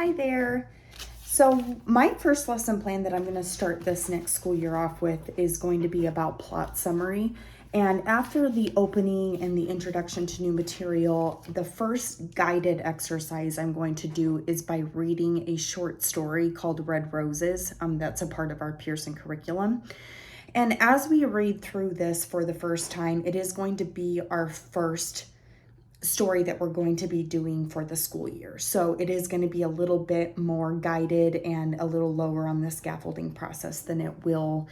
Hi there. So my first lesson plan that I'm going to start this next school year off with is going to be about plot summary. And after the opening and the introduction to new material, the first guided exercise I'm going to do is by reading a short story called Red Roses. That's a part of our Pearson curriculum. And as we read through this for the first time, it is going to be our first story that we're going to be doing for the school year. So it is going to be a little bit more guided and a little lower on the scaffolding process than it will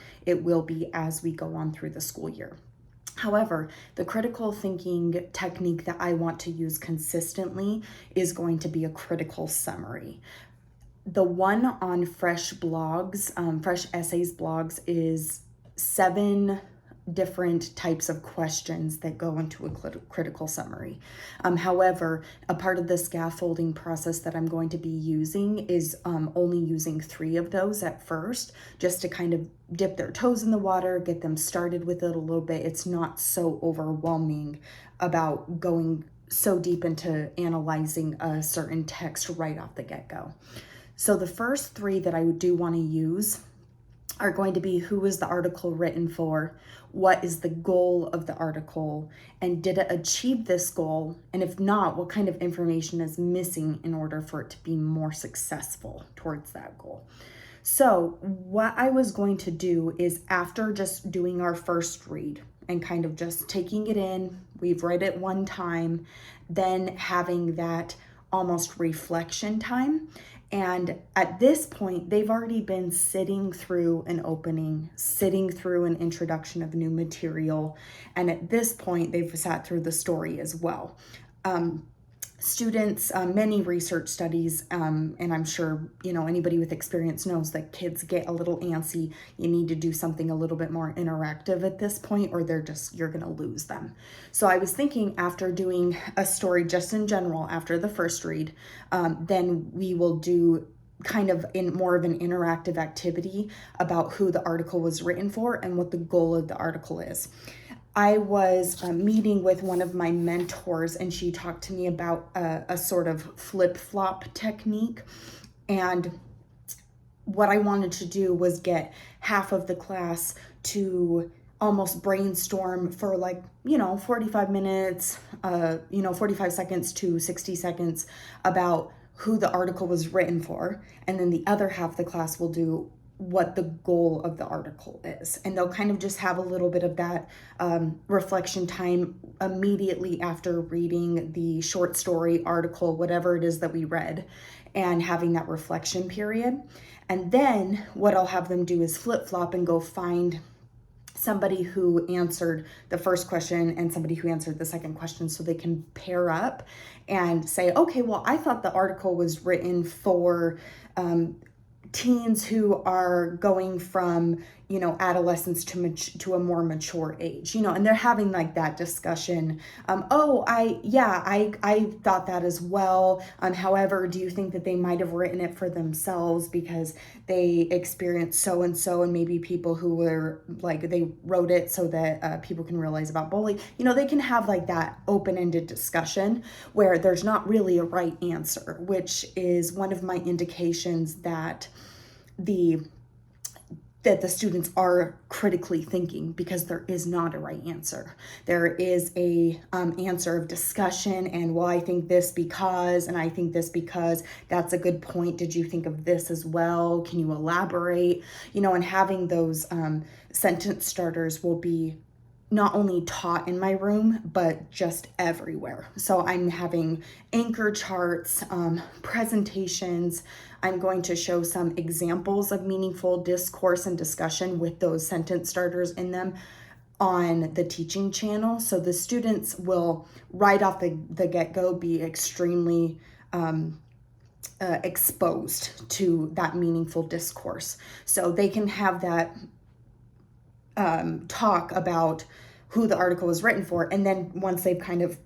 be as we go on through the school year. However, the critical thinking technique that I want to use consistently is going to be a critical summary. The one on Fresh blogs, Fresh Essays blogs, is 7 different types of questions that go into a critical summary. However, a part of the scaffolding process that I'm going to be using is only using 3 of those at first, just to kind of dip their toes in the water, get them started with it a little bit. It's not so overwhelming about going so deep into analyzing a certain text right off the get-go. So the first 3 that I do want to use are going to be: who is the article written for, what is the goal of the article, and did it achieve this goal? And if not, what kind of information is missing in order for it to be more successful towards that goal? So what I was going to do is, after just doing our first read and kind of just taking it in, we've read it one time, then having that almost reflection time. And at this point, they've already been sitting through an opening, sitting through an introduction of new material. And at this point, they've sat through the story as well. Students, many research studies, and I'm sure, anybody with experience knows that kids get a little antsy. You need to do something a little bit more interactive at this point, or you're going to lose them. So I was thinking, after doing a story just in general, after the first read, then we will do kind of in more of an interactive activity about who the article was written for and what the goal of the article is. I was meeting with one of my mentors, and she talked to me about a sort of flip-flop technique. And what I wanted to do was get half of the class to almost brainstorm for 45 minutes, 45 seconds to 60 seconds about who the article was written for. And then the other half of the class will do what the goal of the article is. And they'll kind of just have a little bit of that reflection time immediately after reading the short story, article, whatever it is that we read, and having that reflection period. And then what I'll have them do is flip-flop and go find somebody who answered the first question and somebody who answered the second question, so they can pair up and say, okay, well, I thought the article was written for teens who are going from, adolescence to a more mature age, and they're having like that discussion. I thought that as well. However, do you think that they might have written it for themselves because they experienced so and so, and maybe people who were like, they wrote it so that people can realize about bullying. They can have like that open-ended discussion where there's not really a right answer, which is one of my indications that the students are critically thinking, because there is not a right answer. There is a answer of discussion, and, well, I think this because, and I think this because. That's a good point. Did you think of this as well? Can you elaborate? And having those sentence starters will be not only taught in my room, but just everywhere. So I'm having anchor charts, presentations. I'm going to show some examples of meaningful discourse and discussion with those sentence starters in them on the teaching channel. So the students will, right off the get-go, be extremely exposed to that meaningful discourse. So they can have that talk about who the article was written for, and then once they've kind of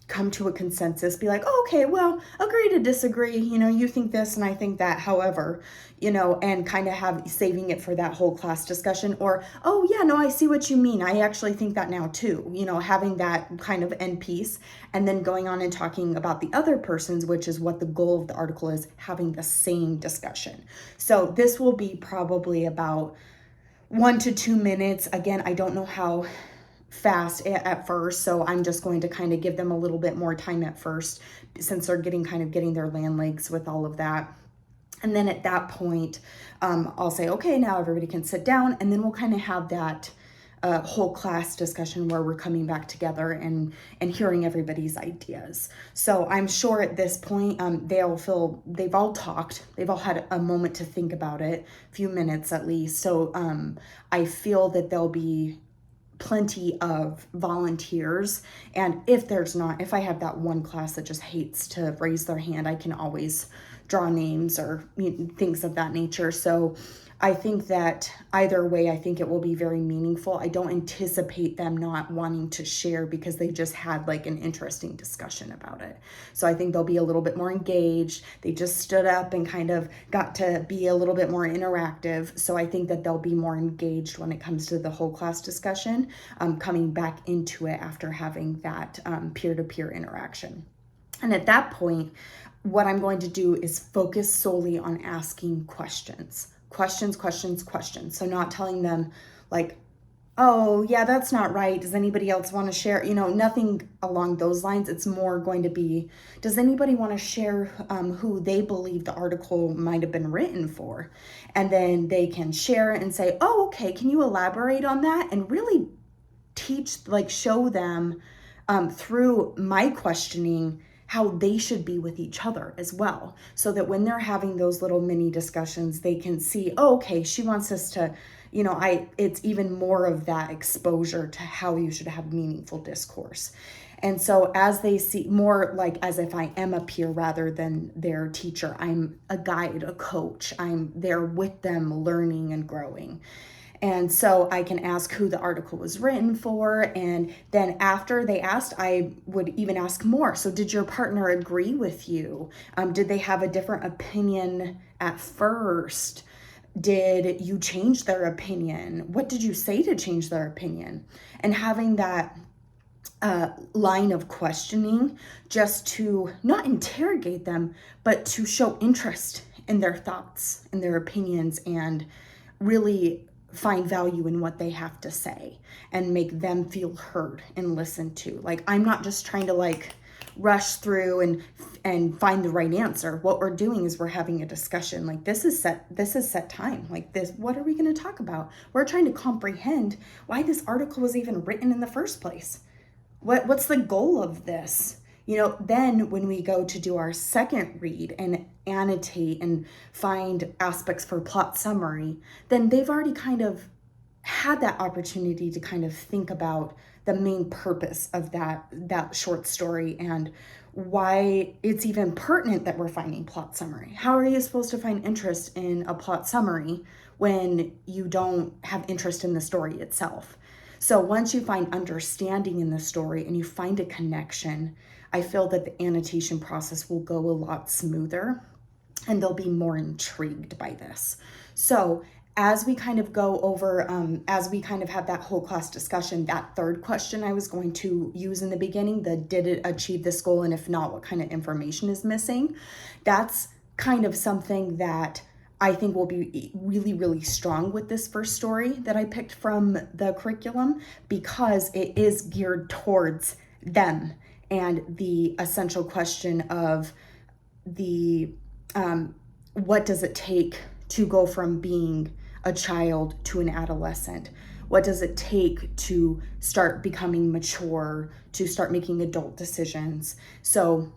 come to a consensus, be like, oh, okay, well, agree to disagree. You think this and I think that, however, and kind of have saving it for that whole class discussion. Or, oh, yeah, no, I see what you mean. I actually think that now too. Having that kind of end piece and then going on and talking about the other person's, which is what the goal of the article is, having the same discussion. So this will be probably about 1 to 2 minutes. Again, I don't know how fast at first, so I'm just going to kind of give them a little bit more time at first, since they're getting their land legs with all of that. And then at that point, I'll say, okay, now everybody can sit down, and then we'll kind of have that whole class discussion where we're coming back together and hearing everybody's ideas. So I'm sure at this point, they've all talked, they've all had a moment to think about it, a few minutes at least. So I feel that there'll be plenty of volunteers. And if I have that one class that just hates to raise their hand, I can always draw names or things of that nature. So I think that either way, I think it will be very meaningful. I don't anticipate them not wanting to share because they just had like an interesting discussion about it. So I think they'll be a little bit more engaged. They just stood up and kind of got to be a little bit more interactive. So I think that they'll be more engaged when it comes to the whole class discussion, coming back into it after having that peer-to-peer interaction. And at that point, what I'm going to do is focus solely on asking questions. Questions. So not telling them like, oh, yeah, that's not right. Does anybody else want to share? Nothing along those lines. It's more going to be, does anybody want to share who they believe the article might have been written for? And then they can share and say, oh, okay, can you elaborate on that? And really show them through my questioning how they should be with each other as well, so that when they're having those little mini discussions, they can see, oh, okay, she wants us to, it's even more of that exposure to how you should have meaningful discourse. And so as they see, more like as if I am a peer rather than their teacher, I'm a guide, a coach, I'm there with them learning and growing. And so I can ask who the article was written for. And then after they asked, I would even ask more. So did your partner agree with you? Did they have a different opinion at first? Did you change their opinion? What did you say to change their opinion? And having that line of questioning just to not interrogate them, but to show interest in their thoughts and their opinions and really find value in what they have to say and make them feel heard and listened to. Like, I'm not just trying to rush through and find the right answer. What we're doing is we're having a discussion. Like, this is set time. Like, this, what are we going to talk about? We're trying to comprehend why this article was even written in the first place. What's the goal of this? Then when we go to do our second read and annotate and find aspects for plot summary, then they've already kind of had that opportunity to kind of think about the main purpose of that short story and why it's even pertinent that we're finding plot summary. How are you supposed to find interest in a plot summary when you don't have interest in the story itself? So once you find understanding in the story and you find a connection, I feel that the annotation process will go a lot smoother and they'll be more intrigued by this. So as we kind of go over, as we kind of have that whole class discussion, that third question I was going to use in the beginning, did it achieve this goal? And if not, what kind of information is missing? That's kind of something that I think will be really, really strong with this first story that I picked from the curriculum, because it is geared towards them and the essential question of what does it take to go from being a child to an adolescent? What does it take to start becoming mature, to start making adult decisions? So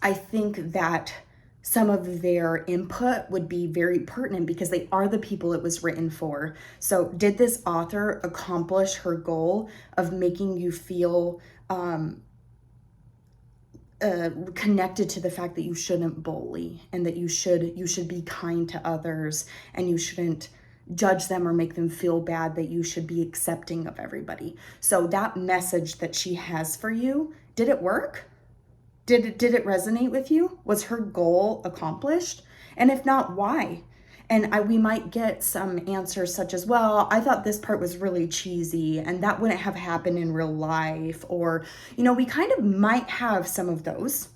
I think that some of their input would be very pertinent because they are the people it was written for. So did this author accomplish her goal of making you feel connected to the fact that you shouldn't bully and that you should be kind to others and you shouldn't judge them or make them feel bad, that you should be accepting of everybody? So that message that she has for you, did it work? Did it resonate with you? Was her goal accomplished? And if not, why? And we might get some answers such as, well, I thought this part was really cheesy and that wouldn't have happened in real life. Or, we kind of might have some of those.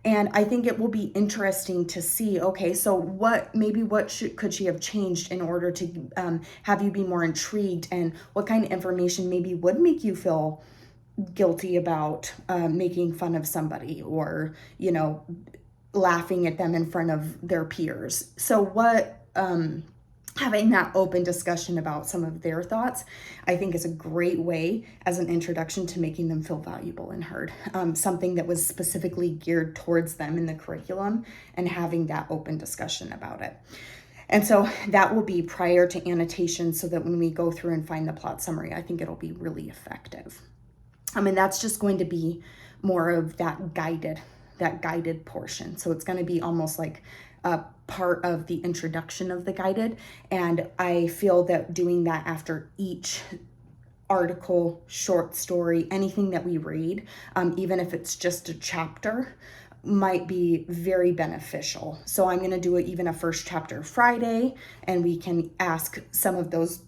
And I think it will be interesting to see, okay, so what could she have changed in order to have you be more intrigued, and what kind of information maybe would make you feel guilty about making fun of somebody, or, laughing at them in front of their peers. So having that open discussion about some of their thoughts, I think, is a great way as an introduction to making them feel valuable and heard. Something that was specifically geared towards them in the curriculum, and having that open discussion about it. And so that will be prior to annotation, so that when we go through and find the plot summary, I think it'll be really effective. That's just going to be more of that guided portion. So it's going to be almost like a part of the introduction of the guided. And I feel that doing that after each article, short story, anything that we read, even if it's just a chapter, might be very beneficial. So I'm going to do even a first chapter Friday, and we can ask some of those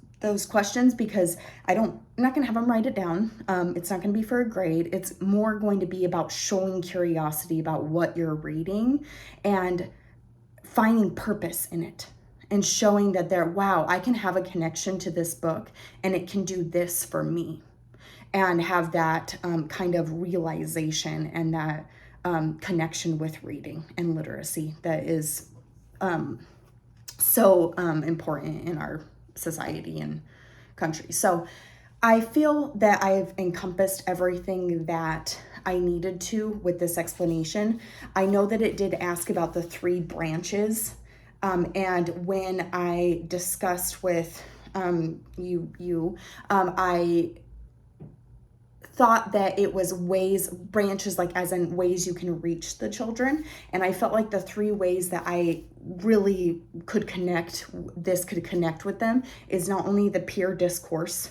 questions, because I'm not going to have them write it down. It's not going to be for a grade. It's more going to be about showing curiosity about what you're reading and finding purpose in it, and showing that wow, I can have a connection to this book and it can do this for me, and have that kind of realization and that connection with reading and literacy that is so important in our society and country. So I feel that I've encompassed everything that I needed to with this explanation. I know that it did ask about the 3 branches. And when I discussed with I thought that it was branches, like as in ways you can reach the children. And I felt like the 3 ways that I really could connect with them is not only the peer discourse,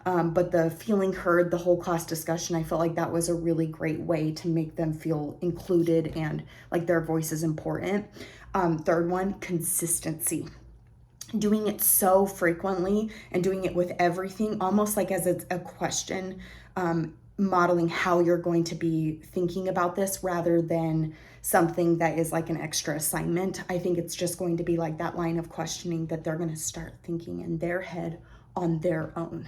but the feeling heard, the whole class discussion. I felt like that was a really great way to make them feel included and like their voice is important. Third one, consistency. Doing it so frequently and doing it with everything, almost like as a question, modeling how you're going to be thinking about this, rather than something that is like an extra assignment. I think it's just going to be like that line of questioning that they're going to start thinking in their head on their own.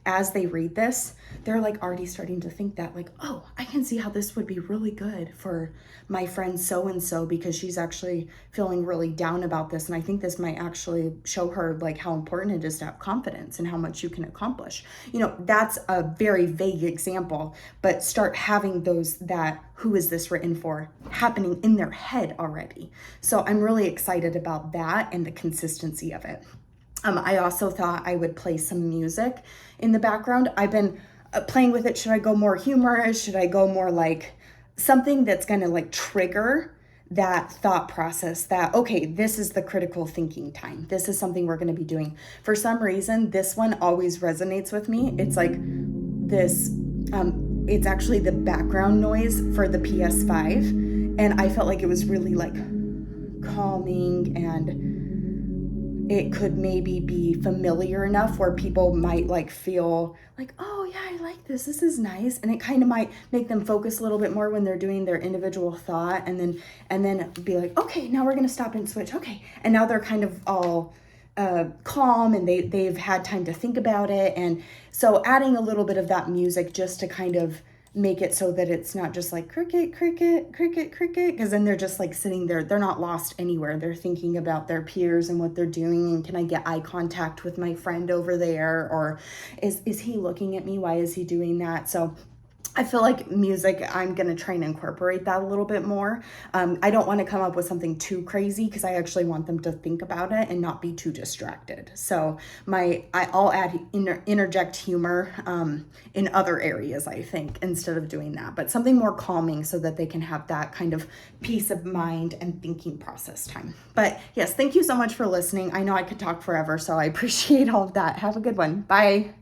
As they read this, they're like already starting to think that, like, oh, I can see how this would be really good for my friend so-and-so, because she's actually feeling really down about this. And I think this might actually show her like how important it is to have confidence and how much you can accomplish. That's a very vague example, but start having that who is this written for happening in their head already. So I'm really excited about that and the consistency of it. I also thought I would play some music in the background. I've been playing with it. Should I go more humorous? Should I go more like something that's going to like trigger that thought process that, okay, this is the critical thinking time. This is something we're going to be doing. For some reason, this one always resonates with me. It's like this, it's actually the background noise for the PS5. And I felt like it was really like calming, and it could maybe be familiar enough where people might like feel like, oh yeah, I like this. This is nice. And it kind of might make them focus a little bit more when they're doing their individual thought, and then be like, okay, now we're going to stop and switch. Okay. And now they're kind of all calm, and they've had time to think about it. And so adding a little bit of that music just to kind of make it so that it's not just like cricket, cricket, cricket, cricket, because then they're just like sitting there. They're not lost anywhere. They're thinking about their peers and what they're doing, and can I get eye contact with my friend over there, or is he looking at me? Why is he doing that? So I feel like music, I'm going to try and incorporate that a little bit more. I don't want to come up with something too crazy, because I actually want them to think about it and not be too distracted. So I'll interject humor in other areas, I think, instead of doing that. But something more calming so that they can have that kind of peace of mind and thinking process time. But yes, thank you so much for listening. I know I could talk forever, so I appreciate all of that. Have a good one. Bye.